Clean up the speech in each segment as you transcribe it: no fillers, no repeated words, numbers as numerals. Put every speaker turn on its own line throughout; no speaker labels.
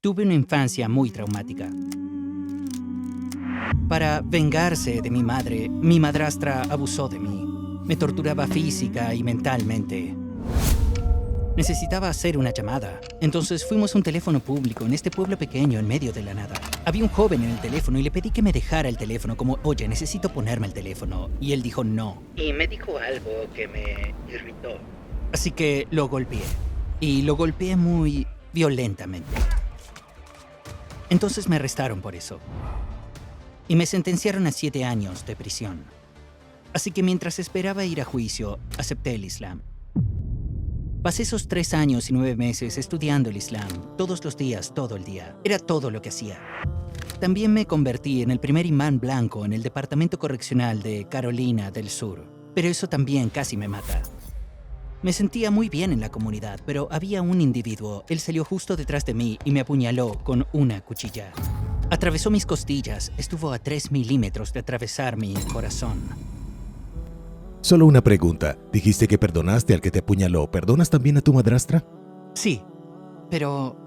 Tuve una infancia muy traumática. Para vengarse de mi madre, mi madrastra abusó de mí. Me torturaba física y mentalmente. Necesitaba hacer una llamada. Entonces fuimos a un teléfono público en este pueblo pequeño en medio de la nada. Había un joven en el teléfono y le pedí que me dejara el teléfono como, oye, necesito ponerme el teléfono. Y él dijo no. Y me dijo algo que me irritó. Así que lo golpeé. Y lo golpeé muy violentamente. Entonces me arrestaron por eso. Y me sentenciaron a 7 años de prisión. Así que mientras esperaba ir a juicio, acepté el Islam. Pasé esos 3 años y 9 meses estudiando el Islam, todos los días, todo el día. Era todo lo que hacía. También me convertí en el primer imán blanco en el Departamento Correccional de Carolina del Sur. Pero eso también casi me mata. Me sentía muy bien en la comunidad, pero había un individuo. Él salió justo detrás de mí y me apuñaló con una cuchilla. Atravesó mis costillas, estuvo a 3 milímetros de atravesar mi corazón.
Solo una pregunta. Dijiste que perdonaste al que te apuñaló. ¿Perdonas también a tu madrastra?
Sí, pero...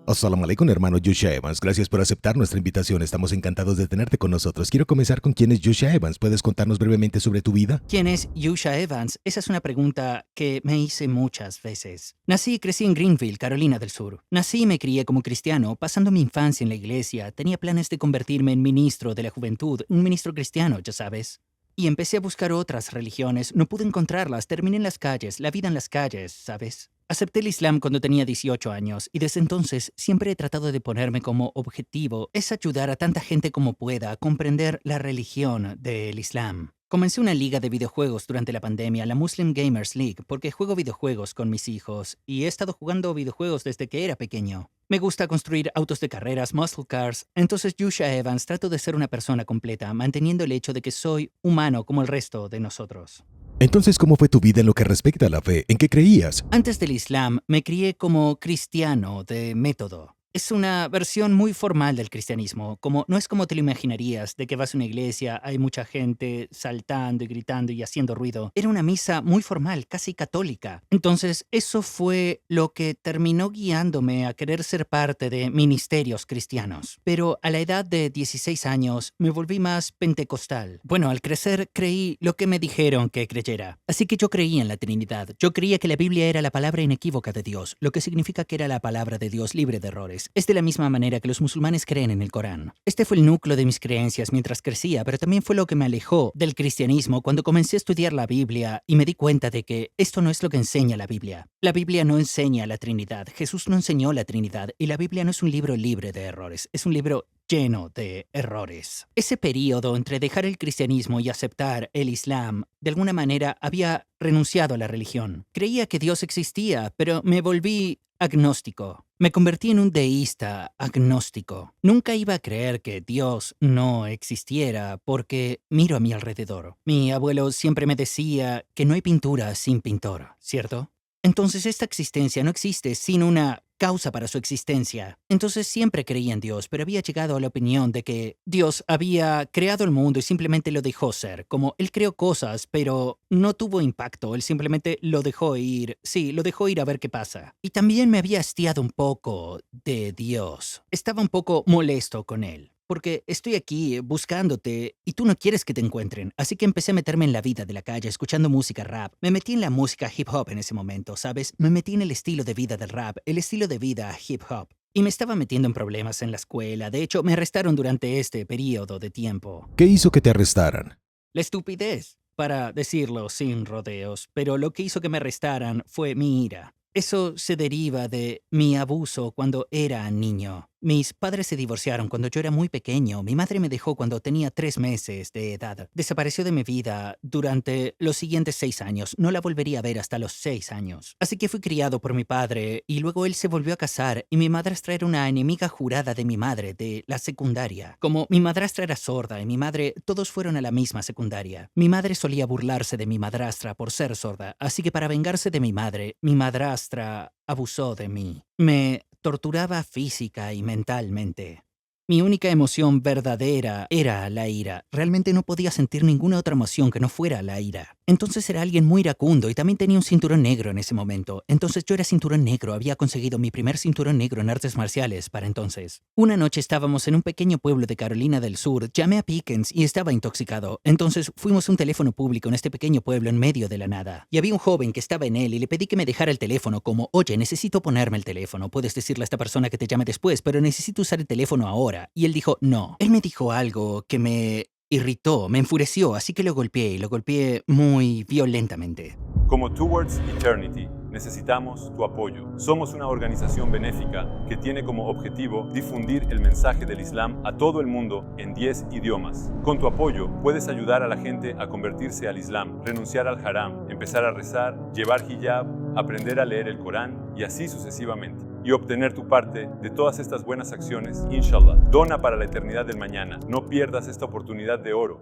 Assalamu alaikum, hermano Joshua Evans. Gracias por aceptar nuestra invitación. Estamos encantados de tenerte con nosotros. Quiero comenzar con quién es Joshua Evans. ¿Puedes contarnos brevemente sobre tu vida?
¿Quién es Joshua Evans? Esa es una pregunta que me hice muchas veces. Nací y crecí en Greenville, Carolina del Sur. Nací y me crié como cristiano, pasando mi infancia en la iglesia. Tenía planes de convertirme en ministro de la juventud, un ministro cristiano, ya sabes. Y empecé a buscar otras religiones. No pude encontrarlas. Terminé en las calles, la vida en las calles, ¿sabes? Acepté el Islam cuando tenía 18 años y desde entonces siempre he tratado de ponerme como objetivo es ayudar a tanta gente como pueda a comprender la religión del Islam. Comencé una liga de videojuegos durante la pandemia, la Muslim Gamers League, porque juego videojuegos con mis hijos y he estado jugando videojuegos desde que era pequeño. Me gusta construir autos de carreras, muscle cars. Entonces, Joshua Evans, trato de ser una persona completa, manteniendo el hecho de que soy humano como el resto de nosotros.
Entonces, ¿cómo fue tu vida en lo que respecta a la fe? ¿En qué creías?
Antes del Islam, me crié como cristiano de método. Es una versión muy formal del cristianismo, no es como te lo imaginarías, de que vas a una iglesia, hay mucha gente saltando y gritando y haciendo ruido. Era una misa muy formal, casi católica. Entonces, eso fue lo que terminó guiándome a querer ser parte de ministerios cristianos. Pero a la edad de 16 años, me volví más pentecostal. Bueno, al crecer creí lo que me dijeron que creyera. Así que yo creía en la Trinidad. Yo creía que la Biblia era la palabra inequívoca de Dios, lo que significa que era la palabra de Dios libre de errores. Es de la misma manera que los musulmanes creen en el Corán. Este fue el núcleo de mis creencias mientras crecía, pero también fue lo que me alejó del cristianismo cuando comencé a estudiar la Biblia y me di cuenta de que esto no es lo que enseña la Biblia. La Biblia no enseña la Trinidad, Jesús no enseñó la Trinidad y la Biblia no es un libro libre de errores, es un libro lleno de errores. Ese periodo entre dejar el cristianismo y aceptar el Islam, de alguna manera había renunciado a la religión. Creía que Dios existía, pero me volví agnóstico. Me convertí en un deísta agnóstico. Nunca iba a creer que Dios no existiera porque miro a mi alrededor. Mi abuelo siempre me decía que no hay pintura sin pintor, ¿cierto? Entonces esta existencia no existe sin una causa para su existencia. Entonces siempre creía en Dios, pero había llegado a la opinión de que Dios había creado el mundo y simplemente lo dejó ser. Como Él creó cosas, pero no tuvo impacto. Él simplemente lo dejó ir. Sí, lo dejó ir a ver qué pasa. Y también me había hastiado un poco de Dios. Estaba un poco molesto con Él. Porque estoy aquí buscándote y tú no quieres que te encuentren. Así que empecé a meterme en la vida de la calle, escuchando música rap. Me metí en la música hip hop en ese momento, ¿sabes? Me metí en el estilo de vida del rap, el estilo de vida hip hop. Y me estaba metiendo en problemas en la escuela. De hecho, me arrestaron durante este periodo de tiempo.
¿Qué hizo que te arrestaran?
La estupidez, para decirlo sin rodeos. Pero lo que hizo que me arrestaran fue mi ira. Eso se deriva de mi abuso cuando era niño. Mis padres se divorciaron cuando yo era muy pequeño. Mi madre me dejó cuando tenía 3 meses de edad. Desapareció de mi vida durante los siguientes 6 años. No la volvería a ver hasta los 6 años. Así que fui criado por mi padre y luego él se volvió a casar y mi madrastra era una enemiga jurada de mi madre de la secundaria. Como mi madrastra era sorda y mi madre, todos fueron a la misma secundaria. Mi madre solía burlarse de mi madrastra por ser sorda, así que para vengarse de mi madre, mi madrastra abusó de mí. Me torturaba física y mentalmente. Mi única emoción verdadera era la ira. Realmente no podía sentir ninguna otra emoción que no fuera la ira. Entonces era alguien muy iracundo y también tenía un cinturón negro en ese momento. Entonces yo era cinturón negro, había conseguido mi primer cinturón negro en artes marciales para entonces. Una noche estábamos en un pequeño pueblo de Carolina del Sur, llamé a Pickens y estaba intoxicado. Entonces fuimos a un teléfono público en este pequeño pueblo en medio de la nada. Y había un joven que estaba en él y le pedí que me dejara el teléfono como, oye, necesito ponerme el teléfono. Puedes decirle a esta persona que te llame después, pero necesito usar el teléfono ahora. Y él dijo, no. Él me dijo algo que me irritó, me enfureció, así que lo golpeé y lo golpeé muy violentamente.
Como Towards Eternity, necesitamos tu apoyo. Somos una organización benéfica que tiene como objetivo difundir el mensaje del Islam a todo el mundo en 10 idiomas. Con tu apoyo puedes ayudar a la gente a convertirse al Islam, renunciar al haram, empezar a rezar, llevar hijab, aprender a leer el Corán y así sucesivamente. Y obtener tu parte de todas estas buenas acciones, inshallah. Dona para la eternidad del mañana. No pierdas esta oportunidad de oro.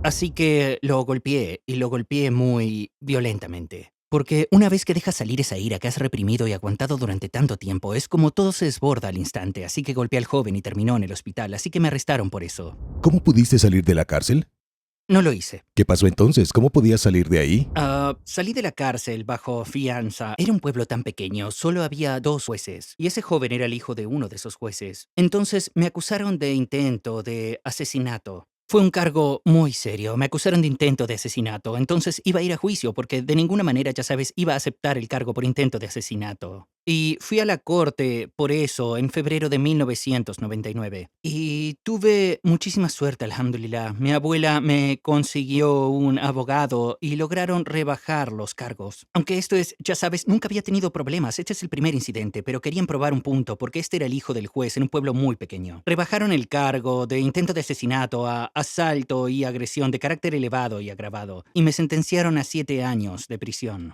Así que lo golpeé y lo golpeé muy violentamente. Porque una vez que dejas salir esa ira que has reprimido y aguantado durante tanto tiempo, es como todo se desborda al instante. Así que golpeé al joven y terminó en el hospital, así que me arrestaron por eso.
¿Cómo pudiste salir de la cárcel?
No lo hice.
¿Qué pasó entonces? ¿Cómo podías salir de ahí?
Salí de la cárcel bajo fianza. Era un pueblo tan pequeño, solo había 2 jueces. Y ese joven era el hijo de uno de esos jueces. Entonces me acusaron de intento de asesinato. Fue un cargo muy serio. Me acusaron de intento de asesinato. Entonces iba a ir a juicio porque de ninguna manera, ya sabes, iba a aceptar el cargo por intento de asesinato. Y fui a la corte por eso en febrero de 1999. Y tuve muchísima suerte, alhamdulillah. Mi abuela me consiguió un abogado y lograron rebajar los cargos. Aunque esto es, ya sabes, nunca había tenido problemas. Este es el primer incidente, pero querían probar un punto porque este era el hijo del juez en un pueblo muy pequeño. Rebajaron el cargo de intento de asesinato a asalto y agresión de carácter elevado y agravado, y me sentenciaron a 7 años de prisión.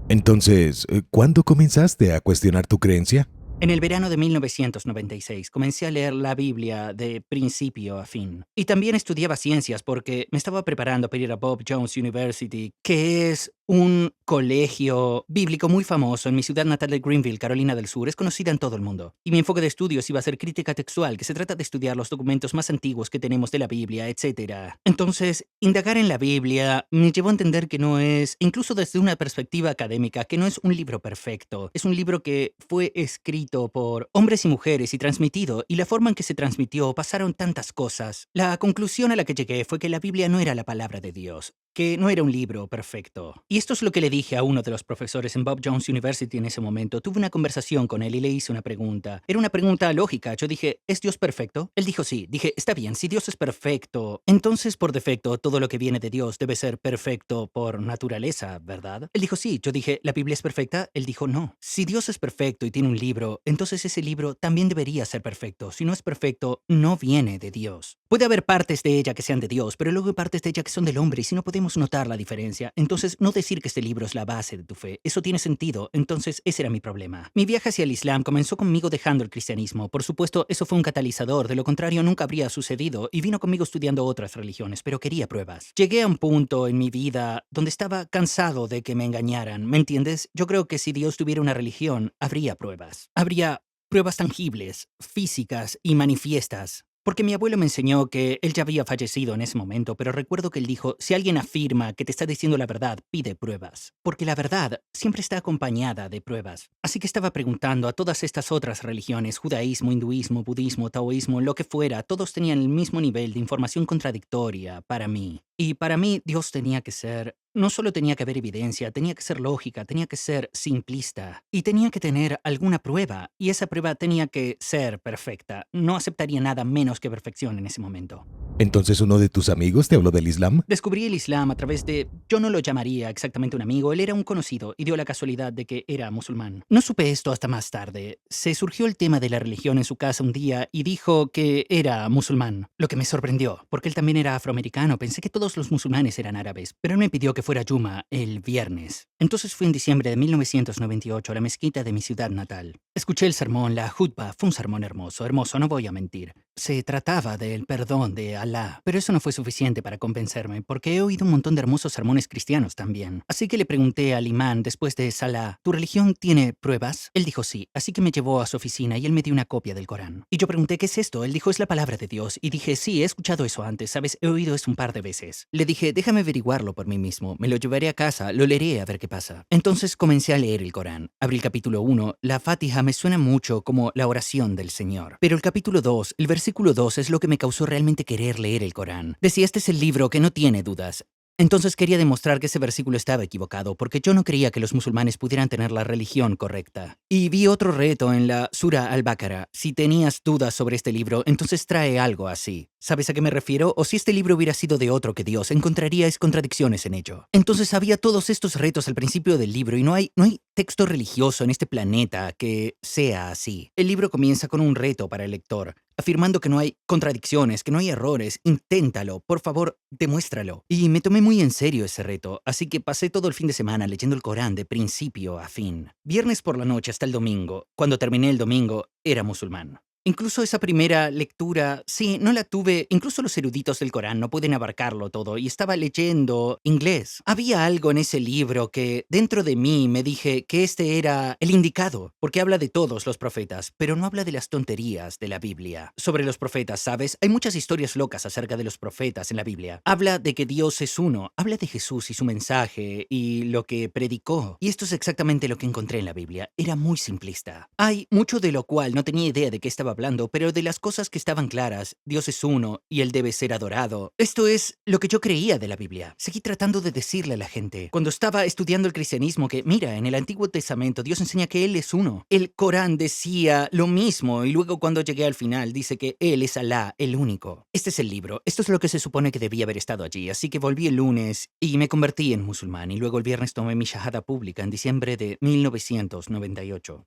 Entonces, ¿cuándo comenzaste a cuestionar tu creencia?
En el verano de 1996 comencé a leer la Biblia de principio a fin. Y también estudiaba ciencias porque me estaba preparando para ir a Bob Jones University, que es un colegio bíblico muy famoso en mi ciudad natal de Greenville, Carolina del Sur. Es conocida en todo el mundo. Y mi enfoque de estudios iba a ser crítica textual, que se trata de estudiar los documentos más antiguos que tenemos de la Biblia, etc. Entonces, indagar en la Biblia me llevó a entender que no es, incluso desde una perspectiva académica, que no es un libro perfecto. Es un libro que fue escrito por hombres y mujeres y transmitido, y la forma en que se transmitió pasaron tantas cosas. La conclusión a la que llegué fue que la Biblia no era la palabra de Dios, que no era un libro perfecto. Y esto es lo que le dije a uno de los profesores en Bob Jones University en ese momento. Tuve una conversación con él y le hice una pregunta. Era una pregunta lógica. Yo dije, ¿es Dios perfecto? Él dijo sí. Dije, está bien, si Dios es perfecto, entonces por defecto todo lo que viene de Dios debe ser perfecto por naturaleza, ¿verdad? Él dijo sí. Yo dije, ¿la Biblia es perfecta? Él dijo no. Si Dios es perfecto y tiene un libro, entonces ese libro también debería ser perfecto. Si no es perfecto, no viene de Dios. Puede haber partes de ella que sean de Dios, pero luego hay partes de ella que son del hombre, y si no podemos notar la diferencia, entonces no decir que este libro es la base de tu fe. Eso tiene sentido. Entonces ese era mi problema. Mi viaje hacia el Islam comenzó conmigo dejando el cristianismo. Por supuesto, eso fue un catalizador. De lo contrario, nunca habría sucedido. Y vino conmigo estudiando otras religiones, pero quería pruebas. Llegué a un punto en mi vida donde estaba cansado de que me engañaran. ¿Me entiendes? Yo creo que si Dios tuviera una religión, habría pruebas. Habría pruebas tangibles, físicas y manifiestas. Porque mi abuelo me enseñó que él ya había fallecido en ese momento, pero recuerdo que él dijo, si alguien afirma que te está diciendo la verdad, pide pruebas. Porque la verdad siempre está acompañada de pruebas. Así que estaba preguntando a todas estas otras religiones, judaísmo, hinduismo, budismo, taoísmo, lo que fuera, todos tenían el mismo nivel de información contradictoria para mí. Y para mí Dios tenía que ser, no solo tenía que haber evidencia, tenía que ser lógica, tenía que ser simplista. Y tenía que tener alguna prueba. Y esa prueba tenía que ser perfecta. No aceptaría nada menos que perfección en ese momento.
Entonces, ¿uno de tus amigos te habló del Islam?
Descubrí el Islam a través de, yo no lo llamaría exactamente un amigo, él era un conocido y dio la casualidad de que era musulmán. No supe esto hasta más tarde. Se surgió el tema de la religión en su casa un día y dijo que era musulmán, lo que me sorprendió, porque él también era afroamericano. Pensé que todos los musulmanes eran árabes, pero él me pidió que fuera a Juma el viernes. Entonces fui en diciembre de 1998 a la mezquita de mi ciudad natal. Escuché el sermón, la jutba, fue un sermón hermoso, hermoso, no voy a mentir. se trataba del perdón de Alá. Pero eso no fue suficiente para convencerme, porque he oído un montón de hermosos sermones cristianos también. Así que le pregunté al imán después de Salah, ¿tu religión tiene pruebas? Él dijo sí, así que me llevó a su oficina y él me dio una copia del Corán. Y yo pregunté, ¿qué es esto? Él dijo, es la palabra de Dios. Y dije, sí, he escuchado eso antes, ¿sabes? He oído eso un par de veces. Le dije, déjame averiguarlo por mí mismo, me lo llevaré a casa, lo leeré a ver qué pasa. Entonces comencé a leer el Corán. Abrí el capítulo 1, la Fátiha me suena mucho como la oración del Señor. Pero el capítulo 2, el versículo 2 es lo que me causó realmente querer leer el Corán. Decía, este es el libro que no tiene dudas. Entonces quería demostrar que ese versículo estaba equivocado, porque yo no creía que los musulmanes pudieran tener la religión correcta. Y vi otro reto en la Sura al-Baqarah. Si tenías dudas sobre este libro, entonces trae algo así. ¿Sabes a qué me refiero? O si este libro hubiera sido de otro que Dios, encontraríais contradicciones en ello. Entonces había todos estos retos al principio del libro y no hay texto religioso en este planeta que sea así. El libro comienza con un reto para el lector, afirmando que no hay contradicciones, que no hay errores. Inténtalo, por favor, demuéstralo. Y me tomé muy en serio ese reto, así que pasé todo el fin de semana leyendo el Corán de principio a fin. Viernes por la noche hasta el domingo. Cuando terminé el domingo, era musulmán. Incluso esa primera lectura, sí, no la tuve, incluso los eruditos del Corán no pueden abarcarlo todo, y estaba leyendo inglés. Había algo en ese libro que dentro de mí me dije que este era el indicado, porque habla de todos los profetas, pero no habla de las tonterías de la Biblia. Sobre los profetas, ¿sabes? Hay muchas historias locas acerca de los profetas en la Biblia. Habla de que Dios es uno, habla de Jesús y su mensaje y lo que predicó. Y esto es exactamente lo que encontré en la Biblia. Era muy simplista. Hay mucho de lo cual no tenía idea de qué estaba hablando, pero de las cosas que estaban claras, Dios es uno y Él debe ser adorado. Esto es lo que yo creía de la Biblia. Seguí tratando de decirle a la gente, cuando estaba estudiando el cristianismo, que mira, en el Antiguo Testamento Dios enseña que Él es uno. El Corán decía lo mismo y luego cuando llegué al final dice que Él es Alá, el único. Este es el libro. Esto es lo que se supone que debía haber estado allí, así que volví el lunes y me convertí en musulmán y luego el viernes tomé mi shahada pública en diciembre de 1998.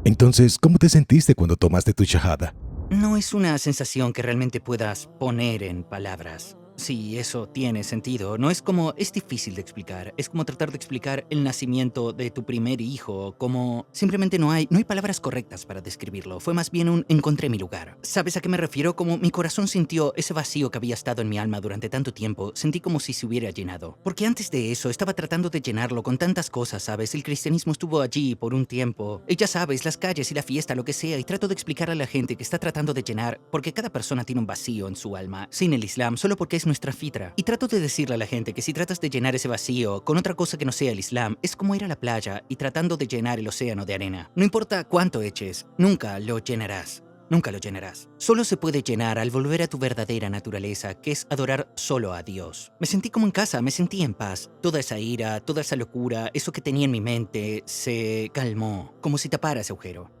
Entonces, ¿cómo te sentiste cuando tomaste tu shahada?
No es una sensación que realmente puedas poner en palabras. Sí, eso tiene sentido. Es difícil de explicar. Es como tratar de explicar el nacimiento de tu primer hijo, como simplemente no hay palabras correctas para describirlo. Fue más bien un encontré mi lugar. ¿Sabes a qué me refiero? Como mi corazón sintió ese vacío que había estado en mi alma durante tanto tiempo, sentí como si se hubiera llenado. Porque antes de eso estaba tratando de llenarlo con tantas cosas, ¿sabes? El cristianismo estuvo allí por un tiempo. Y ya sabes, las calles y la fiesta, lo que sea, y trato de explicar a la gente que está tratando de llenar, porque cada persona tiene un vacío en su alma, sin el Islam, solo porque es nuestra fitra. Y trato de decirle a la gente que si tratas de llenar ese vacío con otra cosa que no sea el Islam, es como ir a la playa y tratando de llenar el océano de arena. No importa cuánto eches, nunca lo llenarás. Nunca lo llenarás. Solo se puede llenar al volver a tu verdadera naturaleza, que es adorar solo a Dios. Me sentí como en casa, me sentí en paz. Toda esa ira, toda esa locura, eso que tenía en mi mente, se calmó, como si tapara ese agujero.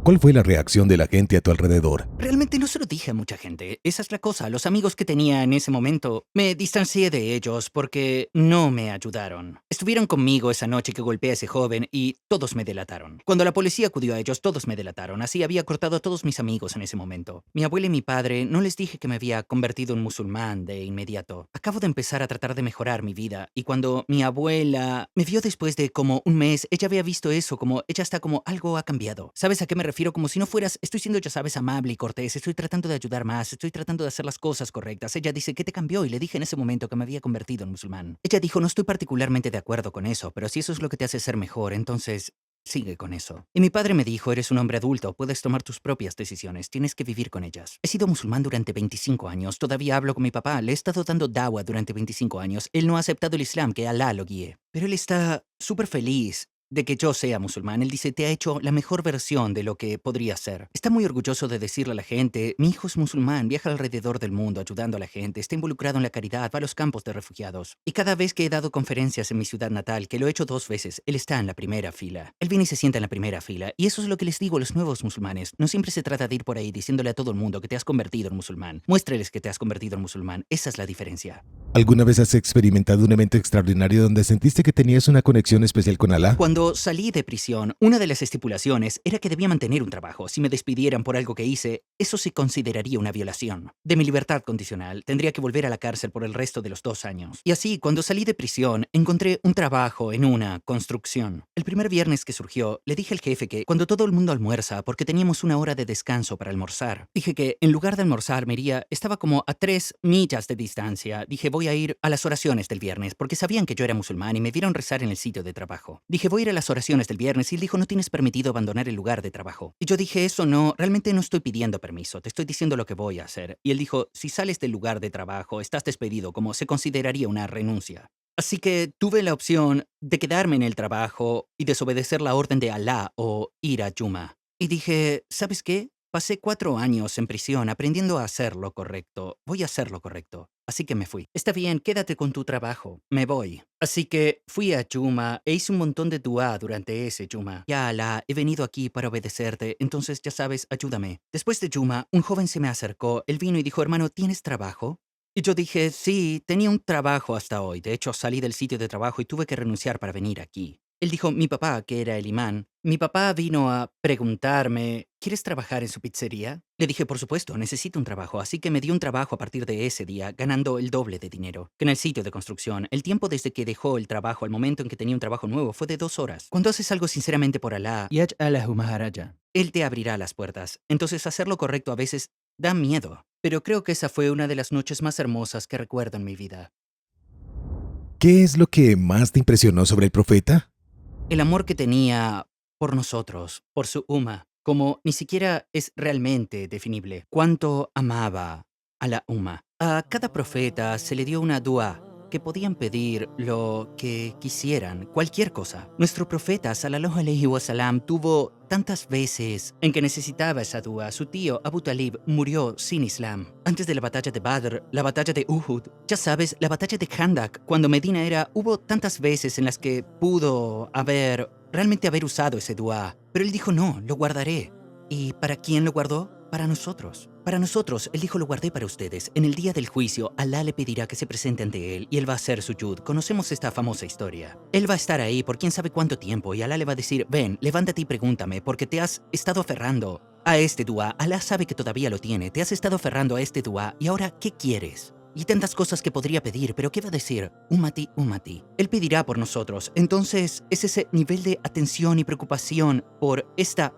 ¿Cuál fue la reacción de la gente a tu alrededor?
Realmente no se lo dije a mucha gente. Esa es la cosa. Los amigos que tenía en ese momento, me distancié de ellos porque no me ayudaron. Estuvieron conmigo esa noche que golpeé a ese joven y todos me delataron. Cuando la policía acudió a ellos, todos me delataron. Así había cortado a todos mis amigos en ese momento. Mi abuela y mi padre, no les dije que me había convertido en musulmán de inmediato. Acabo de empezar a tratar de mejorar mi vida y cuando mi abuela me vio después de como un mes, ella había visto eso, como ella está como algo ha cambiado. ¿Sabes a qué me refiero? Como si no fueras, estoy siendo, ya sabes, amable y cortés, estoy tratando de ayudar más, estoy tratando de hacer las cosas correctas. Ella dice, ¿qué te cambió? Y le dije en ese momento que me había convertido en musulmán. Ella dijo, no estoy particularmente de acuerdo con eso, pero si eso es lo que te hace ser mejor, entonces sigue con eso. Y mi padre me dijo, eres un hombre adulto, puedes tomar tus propias decisiones, tienes que vivir con ellas. He sido musulmán durante 25 años, todavía hablo con mi papá, le he estado dando dawa durante 25 años, él no ha aceptado el Islam, que Alá lo guíe. Pero él está súper feliz de que yo sea musulmán. Él dice, te ha hecho la mejor versión de lo que podría ser. Está muy orgulloso de decirle a la gente, mi hijo es musulmán, viaja alrededor del mundo ayudando a la gente, está involucrado en la caridad, va a los campos de refugiados. Y cada vez que he dado conferencias en mi ciudad natal, que lo he hecho 2 veces, él está en la primera fila. Él viene y se sienta en la primera fila. Y eso es lo que les digo a los nuevos musulmanes. No siempre se trata de ir por ahí diciéndole a todo el mundo que te has convertido en musulmán. Muéstreles que te has convertido en musulmán. Esa es la diferencia.
¿Alguna vez has experimentado un evento extraordinario donde sentiste que tenías una conexión especial con Alá?
Cuando Cuando salí de prisión, una de las estipulaciones era que debía mantener un trabajo. Si me despidieran por algo que hice, eso se consideraría una violación de mi libertad condicional. Tendría que volver a la cárcel por el resto de los 2 años. Y así, cuando salí de prisión, encontré un trabajo en una construcción. El primer viernes que surgió, le dije al jefe que cuando todo el mundo almuerza, porque teníamos 1 hora de descanso para almorzar, dije que en lugar de almorzar me iría, estaba como a 3 millas de distancia. Dije, voy a ir a las oraciones del viernes, porque sabían que yo era musulmán y me vieron rezar en el sitio de trabajo. Dije, voy a ir a las oraciones del viernes, y él dijo, no tienes permitido abandonar el lugar de trabajo. Y yo dije, eso no, realmente no estoy pidiendo permiso, te estoy diciendo lo que voy a hacer. Y él dijo, si sales del lugar de trabajo, estás despedido, como se consideraría una renuncia. Así que tuve la opción de quedarme en el trabajo y desobedecer la orden de Alá o ir a Yuma. Y dije, ¿sabes qué? Pasé 4 años en prisión aprendiendo a hacer lo correcto. Voy a hacer lo correcto. Así que me fui. Está bien, quédate con tu trabajo. Me voy. Así que fui a Yuma e hice un montón de dua durante ese Yuma. Ya Alá, he venido aquí para obedecerte, entonces ya sabes, ayúdame. Después de Yuma, un joven se me acercó, él vino y dijo, hermano, ¿tienes trabajo? Y yo dije, sí, tenía un trabajo hasta hoy. De hecho, salí del sitio de trabajo y tuve que renunciar para venir aquí. Él dijo, mi papá, que era el imán, mi papá vino a preguntarme, ¿quieres trabajar en su pizzería? Le dije, por supuesto, necesito un trabajo, así que me dio un trabajo a partir de ese día, ganando el doble de dinero que en el sitio de construcción. El tiempo desde que dejó el trabajo al momento en que tenía un trabajo nuevo fue de 2 horas. Cuando haces algo sinceramente por Alá,
Yaj'alahu maharaja.
Él te abrirá las puertas. Entonces, hacer lo correcto a veces da miedo. Pero creo que esa fue una de las noches más hermosas que recuerdo en mi vida.
¿Qué es lo que más te impresionó sobre el profeta?
El amor que tenía por nosotros, por su como ni siquiera es realmente definible. Cuánto amaba a la A cada profeta se le dio una dua que podían pedir lo que quisieran, cualquier cosa. Nuestro profeta, sallallahu alaihi wasallam, tuvo tantas veces en que necesitaba esa dua. Su tío, Abu Talib, murió sin Islam. Antes de la batalla de Badr, la batalla de Uhud, ya sabes, la batalla de Khandak, cuando Medina era, hubo tantas veces en las que pudo realmente haber usado ese dua. Pero él dijo, no, lo guardaré. ¿Y para quién lo guardó? Para nosotros. Para nosotros, él dijo, lo guardé para ustedes. En el día del juicio, Alá le pedirá que se presente ante él y él va a hacer suyud. Conocemos esta famosa historia. Él va a estar ahí por quién sabe cuánto tiempo y Alá le va a decir, ven, levántate y pregúntame, porque te has estado aferrando a este dua. Alá sabe que todavía lo tiene. Te has estado aferrando a este dua y ahora, ¿qué quieres? Y tantas cosas que podría pedir, pero ¿qué va a decir? Umati, umati. Él pedirá por nosotros. Entonces, es ese nivel de atención y preocupación por esta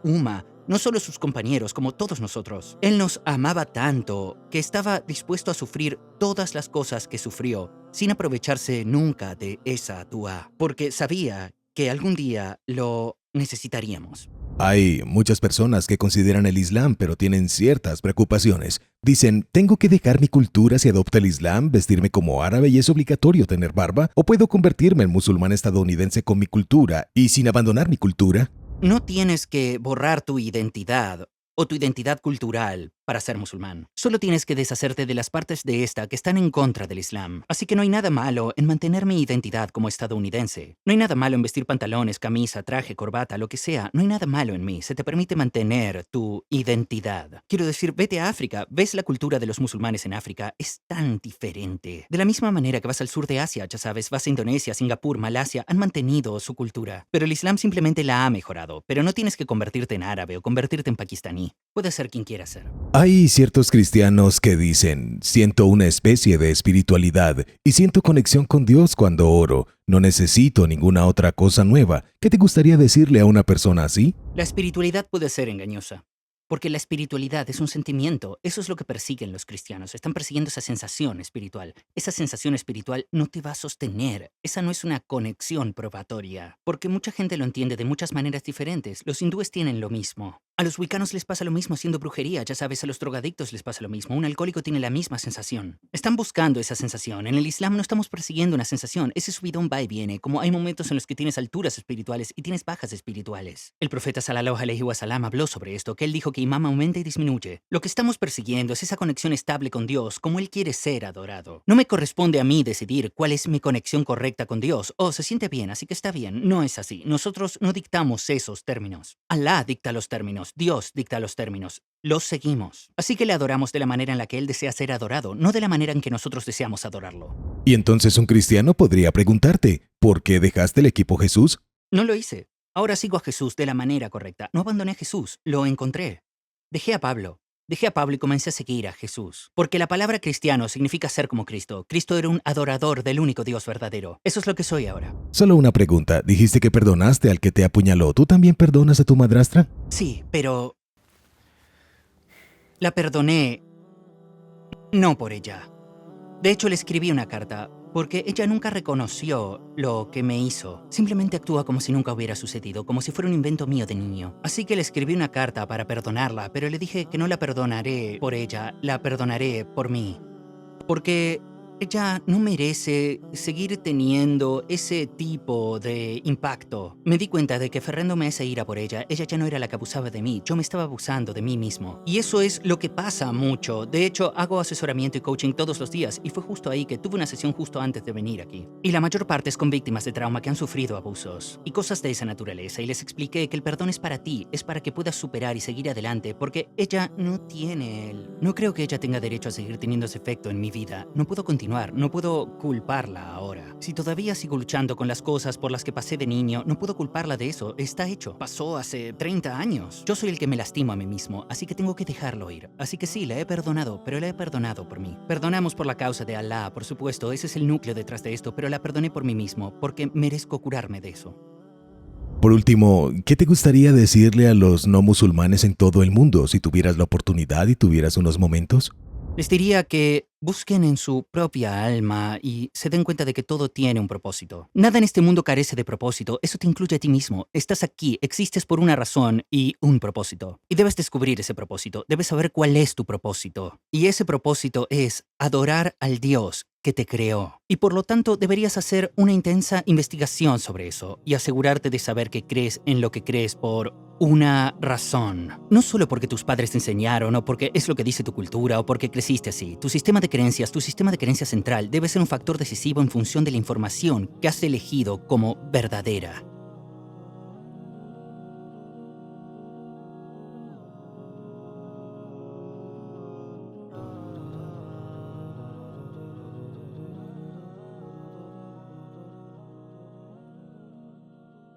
no solo sus compañeros, como todos nosotros. Él nos amaba tanto que estaba dispuesto a sufrir todas las cosas que sufrió, sin aprovecharse nunca de esa dua, porque sabía que algún día lo necesitaríamos.
Hay muchas personas que consideran el Islam, pero tienen ciertas preocupaciones. Dicen, ¿tengo que dejar mi cultura si adopto el Islam, vestirme como árabe y es obligatorio tener barba? ¿O puedo convertirme en musulmán estadounidense con mi cultura y sin abandonar mi cultura?
No tienes que borrar tu identidad o tu identidad cultural para ser musulmán. Solo tienes que deshacerte de las partes de esta que están en contra del Islam. Así que no hay nada malo en mantener mi identidad como estadounidense. No hay nada malo en vestir pantalones, camisa, traje, corbata, lo que sea. No hay nada malo en mí. Se te permite mantener tu identidad. Quiero decir, vete a África. Ves la cultura de los musulmanes en África. Es tan diferente. De la misma manera que vas al sur de Asia, ya sabes, vas a Indonesia, Singapur, Malasia, han mantenido su cultura. Pero el Islam simplemente la ha mejorado. Pero no tienes que convertirte en árabe o convertirte en pakistaní. Puedes ser quien quieras ser.
Hay ciertos cristianos que dicen, siento una especie de espiritualidad y siento conexión con Dios cuando oro. No necesito ninguna otra cosa nueva. ¿Qué te gustaría decirle a una persona así?
La espiritualidad puede ser engañosa. Porque la espiritualidad es un sentimiento. Eso es lo que persiguen los cristianos. Están persiguiendo esa sensación espiritual. Esa sensación espiritual no te va a sostener. Esa no es una conexión probatoria. Porque mucha gente lo entiende de muchas maneras diferentes. Los hindúes tienen lo mismo. A los wiccanos les pasa lo mismo haciendo brujería. Ya sabes, a los drogadictos les pasa lo mismo. Un alcohólico tiene la misma sensación. Están buscando esa sensación. En el Islam no estamos persiguiendo una sensación. Ese subidón va y viene. Como hay momentos en los que tienes alturas espirituales y tienes bajas espirituales. El profeta sallallahu alaihi wasallam habló sobre esto, que él dijo que imam aumenta y disminuye. Lo que estamos persiguiendo es esa conexión estable con Dios, como Él quiere ser adorado. No me corresponde a mí decidir cuál es mi conexión correcta con Dios. Oh, se siente bien, así que está bien. No es así. Nosotros no dictamos esos términos. Alá dicta los términos. Dios dicta los términos. Los seguimos. Así que le adoramos de la manera en la que Él desea ser adorado, no de la manera en que nosotros deseamos adorarlo.
Y entonces un cristiano podría preguntarte, ¿por qué dejaste el equipo Jesús?
No lo hice. Ahora sigo a Jesús de la manera correcta. No abandoné a Jesús, lo encontré. Dejé a Pablo. Dejé a Pablo y comencé a seguir a Jesús. Porque la palabra cristiano significa ser como Cristo. Cristo era un adorador del único Dios verdadero. Eso es lo que soy ahora.
Solo una pregunta. Dijiste que perdonaste al que te apuñaló. ¿Tú también perdonas a tu madrastra?
Sí, pero la perdoné no por ella. De hecho, le escribí una carta porque ella nunca reconoció lo que me hizo. Simplemente actúa como si nunca hubiera sucedido, como si fuera un invento mío de niño. Así que le escribí una carta para perdonarla, pero le dije que no la perdonaré por ella, la perdonaré por mí. Porque ella no merece seguir teniendo ese tipo de impacto. Me di cuenta de que aferrándome a esa ira por ella ya no era la que abusaba de mí, yo me estaba abusando de mí mismo. Y eso es lo que pasa mucho. De hecho, hago asesoramiento y coaching todos los días, y fue justo ahí que tuve una sesión justo antes de venir aquí. Y la mayor parte es con víctimas de trauma que han sufrido abusos y cosas de esa naturaleza, y les expliqué que el perdón es para ti, es para que puedas superar y seguir adelante, porque ella no tiene No creo que ella tenga derecho a seguir teniendo ese efecto en mi vida. No puedo continuar. No puedo culparla ahora. Si todavía sigo luchando con las cosas por las que pasé de niño, no puedo culparla de eso. Está hecho. Pasó hace 30 años. Yo soy el que me lastimo a mí mismo, así que tengo que dejarlo ir. Así que sí, la he perdonado, pero la he perdonado por mí. Perdonamos por la causa de Allah, por supuesto, ese es el núcleo detrás de esto, pero la perdoné por mí mismo, porque merezco curarme de eso.
Por último, ¿qué te gustaría decirle a los no musulmanes en todo el mundo si tuvieras la oportunidad y tuvieras unos momentos?
Les diría que busquen en su propia alma y se den cuenta de que todo tiene un propósito. Nada en este mundo carece de propósito, eso te incluye a ti mismo. Estás aquí, existes por una razón y un propósito. Y debes descubrir ese propósito, debes saber cuál es tu propósito. Y ese propósito es adorar al Dios que te creó. Y por lo tanto deberías hacer una intensa investigación sobre eso y asegurarte de saber que crees en lo que crees por una razón. No solo porque tus padres te enseñaron o porque es lo que dice tu cultura o porque creciste así. Tu sistema de creencias central debe ser un factor decisivo en función de la información que has elegido como verdadera.